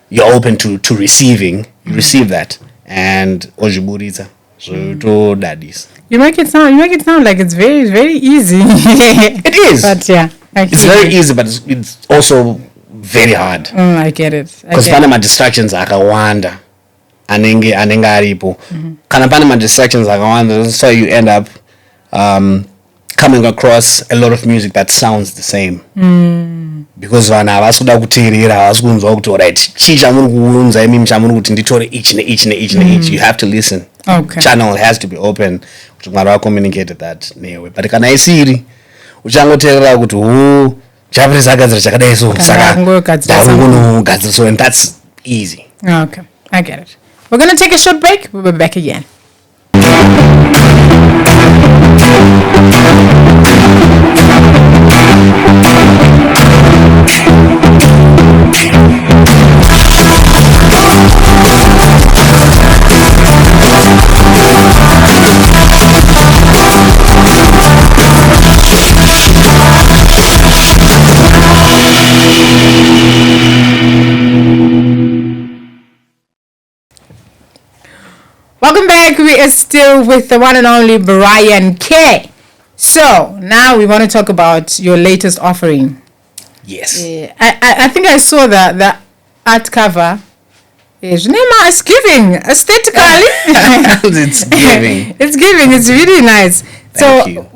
you're open to receiving, you receive that and ozviburitsa zvotodadisa. You make it sound like it's very, very easy. It is. But it's very easy, but it's also very hard. I get it. Because pane ma-distractions akawanda anenge aripo. Kana pane ma-distractions akawanda, that's why you end up coming across a lot of music that sounds the same. Because vanhu havasikuda kuteerera, havasi kunzwa kuti alright chii chamuri kuunza imimi chamuri kuti nditore each neeach. You have to listen. Okay. Channel has to be open kuti Mwari acommunicated that newe. But kana isiri uchangoteerera kuti Japanese agadzira chakadai so saka ndakunogadzira so, and that's easy. Okay, I get it. We're going to take a short break. We'll be back again. Welcome back. We are still with the one and only Bryan K. So now we want to talk about your latest offering. Yes. I think I saw the art cover. Noma is giving aesthetically. It's giving. It's giving. It's really nice. Thank you.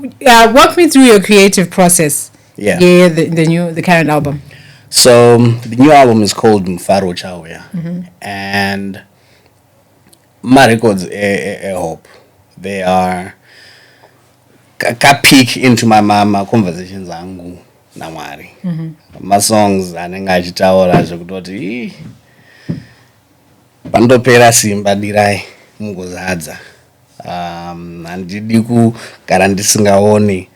Walk me through your creative process. Yeah. The current album. So the new album is called Mfaro Chawea, and my records a hope. They are ka peek into my mama conversations zangu na Mwari. My songs anenge achitaura zvekutoti pandopera simba dirai mungozadza. Handidi kugara ndisingaoni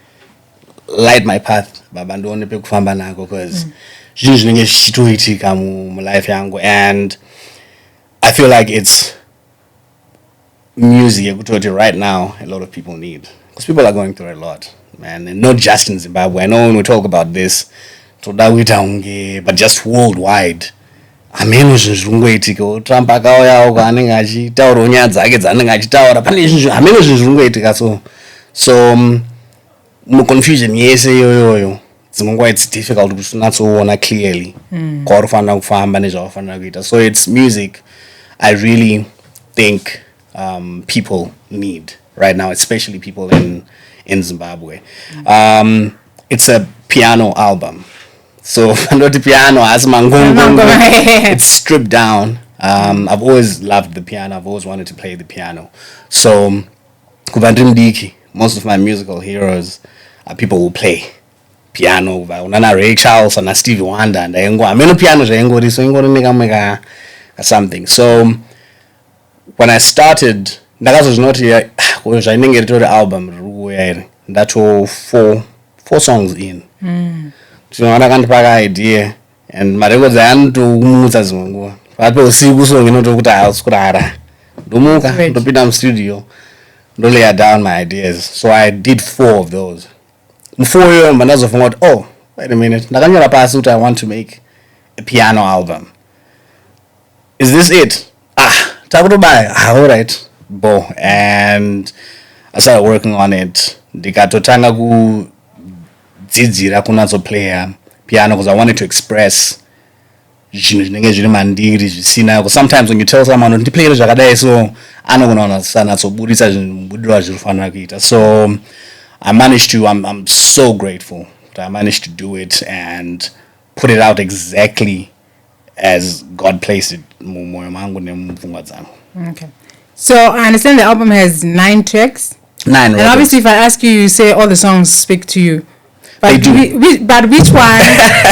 light my path baba ndione pekufamba nako, because zvinhu zvinenge zvichitoitika mulife yangu, and I feel like it's music right now a lot of people need, because people are going through a lot, man, and not just in Zimbabwe. I know when we talk about this but just worldwide, ameno zvinhu zviri kungoitika. Trump akauya uko anenge achitaurawo nyaya dzake dzanenge achitaura, pane ameno zvinhu zviri kungoitika, so muconfusion yese iyoyo dzimwe nguva it's difficult kuti unatsoona clearly kwauri kufamba nezvaufanira kuita. So it's music I really think people need right now, especially people in Zimbabwe. It's a piano album, so not the piano as mangongo. It's stripped down. I've always loved the piano. I've always wanted to play the piano. So kubandrimdiki, most of my musical heroes are people who play piano. Unana Ray Charles and Stevie Wonder and ameno piano zvaingori so ingori nekamwe something. So when I started, ndakazozvinoti zvainenge ritori album riri kuuya iri, ndato four songs in. Tinoona kandipa idea, and marecords anotomutsa dzimwe nguva pakati peusiku song inotokuti hausi kurara, ndomuka ndopinda mustudio ndolayer down my ideas. So I did 4 of those. Mu4 iyoyo mandazofunga kuti wait a minute, ndakanyora pasi kuti I want to make a piano album. Is this it? Takutobaya, alright, and I started working on it. Ndikatotanga kudzidzira kunatsoplaya piano, because I wanted to express zvinhu zvinenge zviri mandiri zvisina, because sometimes when you tell someone ndiplayere zvakadai so anokunaona sanatsobudisa zvinhu zvinofanira kuita. So I managed to, I'm so grateful that I managed to do it and put it out exactly as God placed it. Okay. So I understand the album has 9 tracks. 9. And obviously, if I ask you, you say all the songs speak to you. But they do. But which one?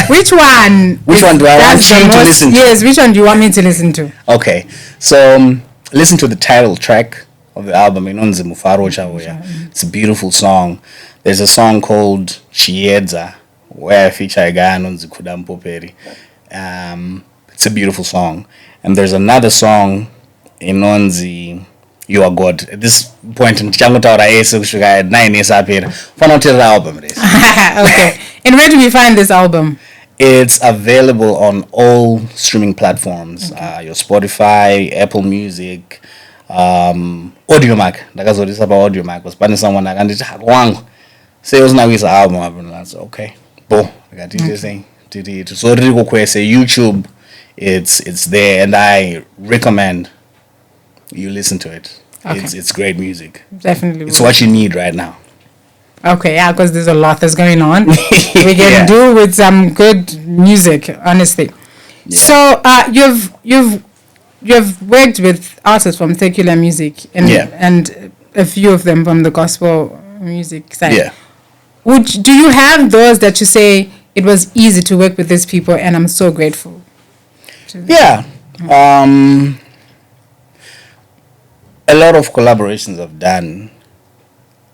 Which one? Which one do I want you to listen to? Yes. Which one do you want me to listen to? Okay. So listen to the title track of the album. It's a beautiful song. There's a song called Chiedza where I feature a guy on Kudampoperi. It's a beautiful song. And there's another song in Onzi, You Are God. At this point, I'm going to 9 years up here. The album. Okay. And where do we find this album? It's available on all streaming platforms. Okay. Your Spotify, Apple Music, Audiomack. Ndakazodisa pa Audiomack. Was pane someone akanditi wangu. Say uzinawisa album up. That's okay. Bo. So YouTube. It's there, and I recommend you listen to it. Okay. It's great music. Definitely. It's what you need right now. Okay, yeah, because there's a lot that's going on. We can do with some good music, honestly. Yeah. So you've worked with artists from secular music and a few of them from the gospel music side. Yeah. Do you have those that you say it was easy to work with these people and I'm so grateful? Yeah. A lot of collaborations I've done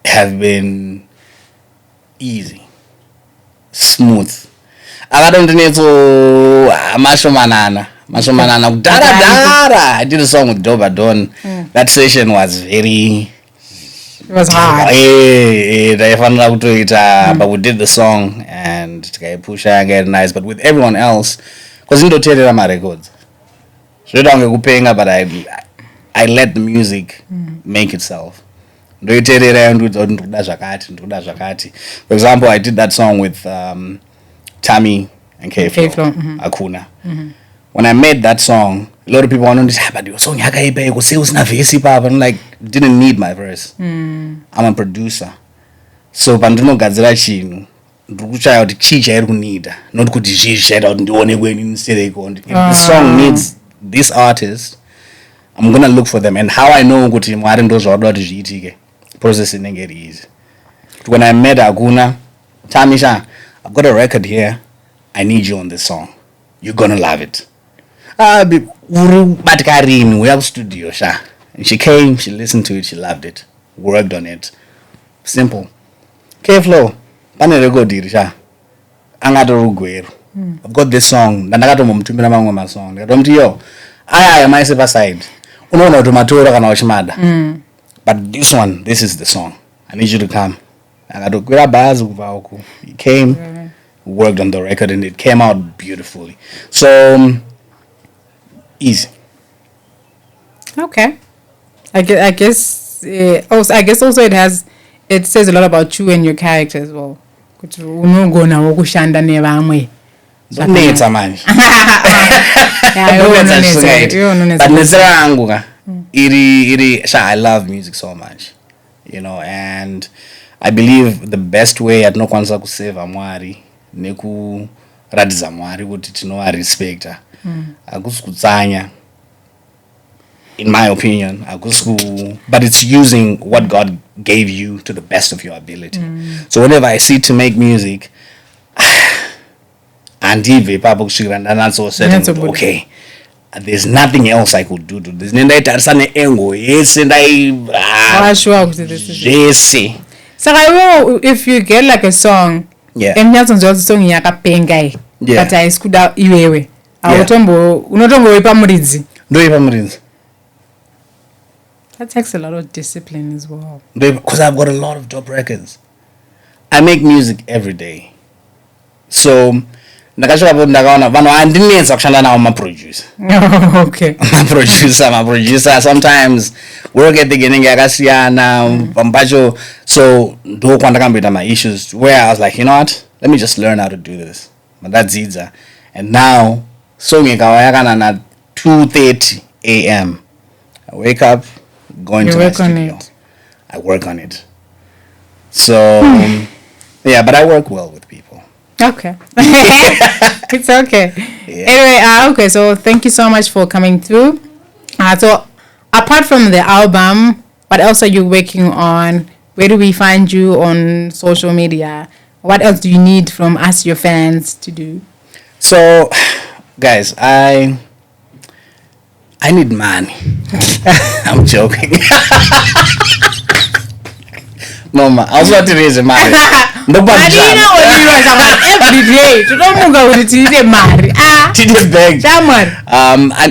have been easy, smooth. I did a song with Doba Don. That session was very... It was hard. But we did the song and push and get nice. But with everyone else, because you don't tell my records. So you don't get paying, but I let the music make itself. For example, I did that song with Tammy and K. Akuna. When I made that song, a lot of people want to say, but your song, I'm like, didn't need my verse. I'm a producer. So, Banduno Gazra Chinu, Rucha Chicha Erunida, not good shed out the only way instead. If the song needs this artist, I'm gonna look for them. And how I know good him, I don't know processing and get easy. When I met Aguna, Tamisha, I've got a record here. I need you on this song. You're gonna love it. We have studio, and she came, she listened to it, she loved it, worked on it. Simple. K-Flow, I've got this song, my song. I am side. But this one, this is the song. I need you to come. He came, worked on the record, and it came out beautifully. So, easy. Okay. I guess also it says a lot about you and your character as well. But I love music so much, and I believe the best way at no kwanza kusave amwari neku radza mwari kuti tino respecta akusukutsanya, in my opinion, but it's using what God gave you to the best of your ability. So whenever I sit to make music, and okay, there's nothing else I could do to this. So if you get like a song, but I scoot out iwewe. That takes a lot of discipline as well. Because I've got a lot of dope records. I make music every day. So okay. I'm a producer. Sometimes work at the beginning so do my issues where I was like, you know what? Let me just learn how to do this. But that's Zidza. And now so at 2:30 a.m. I wake up, go into my studio. I work on it. So but I work well with people. Okay. It's okay. Yeah. Anyway, okay, so thank you so much for coming through. So apart from the album, what else are you working on? Where do we find you on social media? What else do you need from us, your fans, to do? So, guys, I need money. I'm joking. Noma, I was about to raise money. Nobody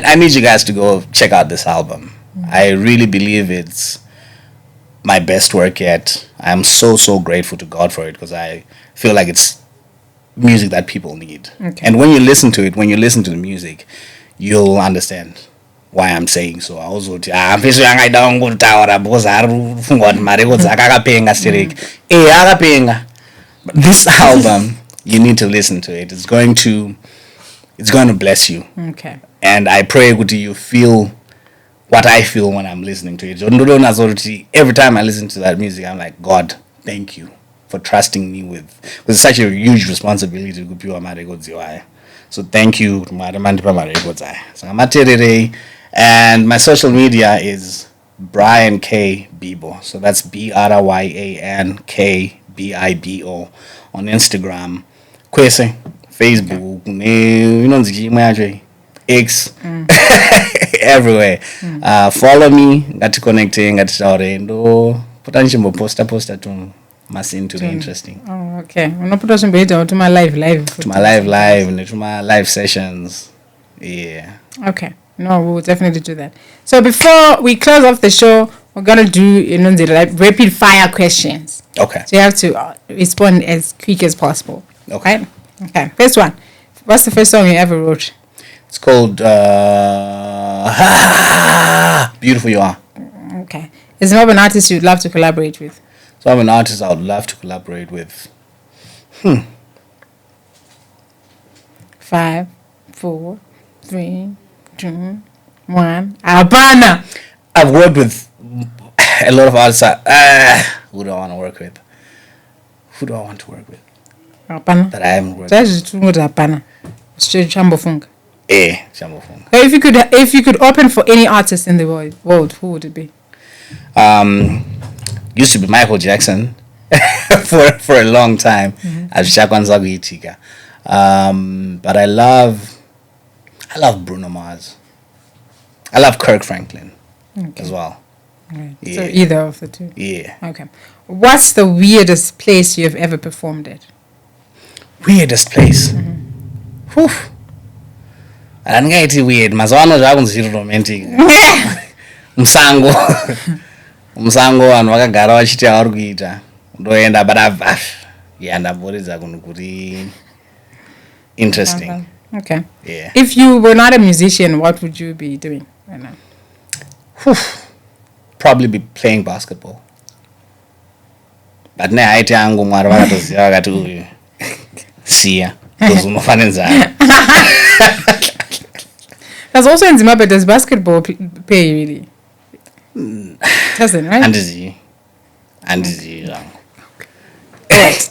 I need you guys to go check out this album. I really believe it's my best work yet. I'm so grateful to God for it because I feel like it's music that people need. Okay. And when you listen to it, when you listen to the music, you'll understand why I'm saying so. I also but this album, you need to listen to it. It's going to bless you. Okay. And I pray you feel what I feel when I'm listening to it. Every time I listen to that music, I'm like, God, thank you for trusting me with such a huge responsibility to kupiwa marecords iwaya. So thank you mandipa marecords aya. So ngamaterere, and my social media is Bryan K Bibo. So that's BRYAN K BIBO on Instagram, kwese Facebook, X, everywhere. Follow me, ngati connecting, ngati taure ndo potential poster to masinto interesting. Oh, okay. Unopota somebody to my live to my live sessions. Yeah. Okay. No, we'll definitely do that. So before we close off the show, we're gonna do the rapid fire questions. Okay. So you have to respond as quick as possible. Okay. Right? Okay. First one. What's the first song you ever wrote? It's called Beautiful You Are. Okay. Is Noma an artist you'd love to collaborate with? So I'm an artist I would love to collaborate with. 5, 4, 3, 2, 1. Abana. I've worked with a lot of artists. Who do I want to work with? Abana. That I haven't worked with. That's just Abana. Straight Chambofunga. Chambofunga. If you could open for any artist in the world, who would it be? Used to be Michael Jackson for a long time. But I love Bruno Mars. I love Kirk Franklin as well. Right. Yeah. So either of the two. Yeah. Okay. What's the weirdest place you've ever performed at? Weirdest place. Whew. Angaiti weird. Mazwano zvakunzi romantic. Musango vanhu vakagara vachiti avari kuita ndoenda, but ndamboridza kunhu kuri interesting. Okay. Yeah. If you were not a musician, what would you be doing right now? Probably be playing basketball. But nehaiti angu mwari vakatoziva vakati uyu siya unofanenzana. That's also in Zimbabwe. Does basketball pay really? Doesn't, right? Andizi. Right.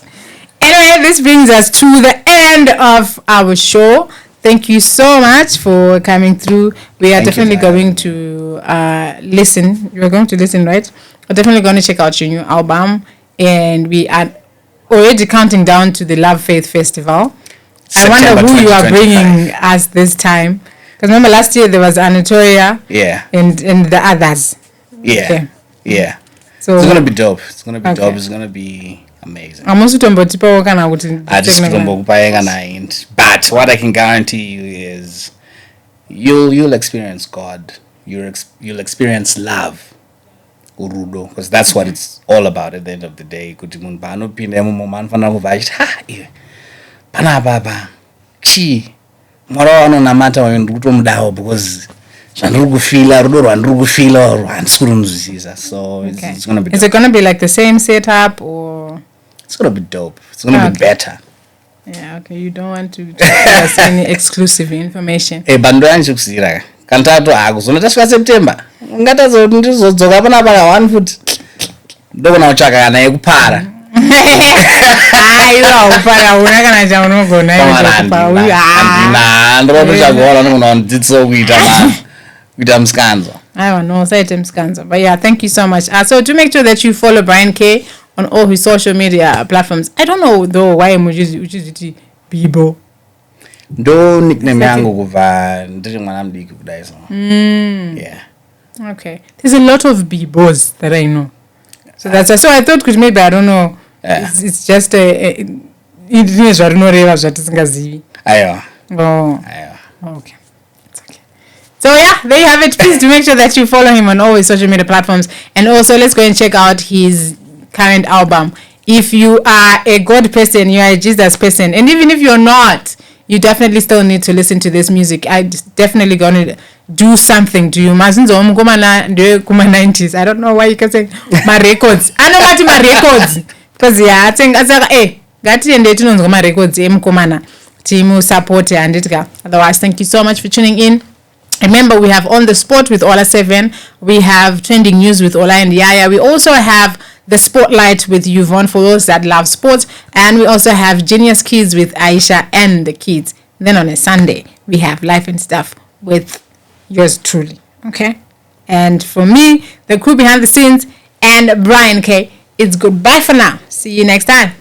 Anyway, this brings us to the end of our show. Thank you so much for coming through. We are definitely going to listen. You're going to listen, right? We're definitely going to check out your new album. And we are already counting down to the Love Faith Festival. September I wonder who you are 2025. bringing us this time. Because remember last year there was Anatolia. Yeah. And the others. Yeah. Okay. Yeah. So it's gonna be dope. It's gonna be Okay. dope. It's gonna be amazing. amusutombotipawo kana kuti But what I can guarantee you is you'll experience God. You'll experience love. Urudo, because that's what it's all about at the end of the day. Kuti munhu paanopinda mumo anofanira kubva achiti iwe panapa chi mwari wanonamata uyu ndiri kutomudawo because zvandiri kufila rudo rwandiri kufila handisi kurunzwisisa. So it's gonna be dope. Is it gonna be like the same setup or It's gonna be dope. It's gonna be better. Yeah, okay. You don't want to give us any exclusive information. Bando yandichikuziira kantatu hakuzoona tasvika September ungatazoti ndizodzoka pana paka 1 foot ndokona kutsvaka kana yekupara. Upara una kana chaunogona ndinotochagora nogona ndidziso kuita muskanzo. No, saite muskanzo. But yeah, thank you so much. So to make sure that you follow Bryan K on all his social media platforms. I don't know though why muchiziti Bibo. Ndo nickname yangu kubva ndiri mwana mudiki kudai so. Yeah. Okay. There's a lot of Bibos that I know. So that's so I thought because maybe I don't know. Yeah. It's just a zvarunoreva zvatisingazivi. Aiwa. Oh. Okay. It's okay. So yeah, there you have it. Please do make sure that you follow him on all his social media platforms. And also let's go and check out his current album. If you are a God person, you are a Jesus person, and even if you're not, you definitely still need to listen to this music. I'm definitely gonna do something to you. Mazinzo mkumana ndio kuma 90s. I don't know why you can say my records. I know what my records. Because yeah, I think gati ende tinonzwa ma records emkumana timu support anditika. Otherwise, thank you so much for tuning in. Remember, we have On the Spot with Ola 7. We have Trending News with Ola and Yaya. We also have The Spotlight with Yvonne for those that love sports. And we also have Genius Kids with Aisha and the kids. Then on a Sunday, we have Life and Stuff with yours truly. Okay? And for me, the crew behind the scenes, and Bryan K, it's goodbye for now. See you next time.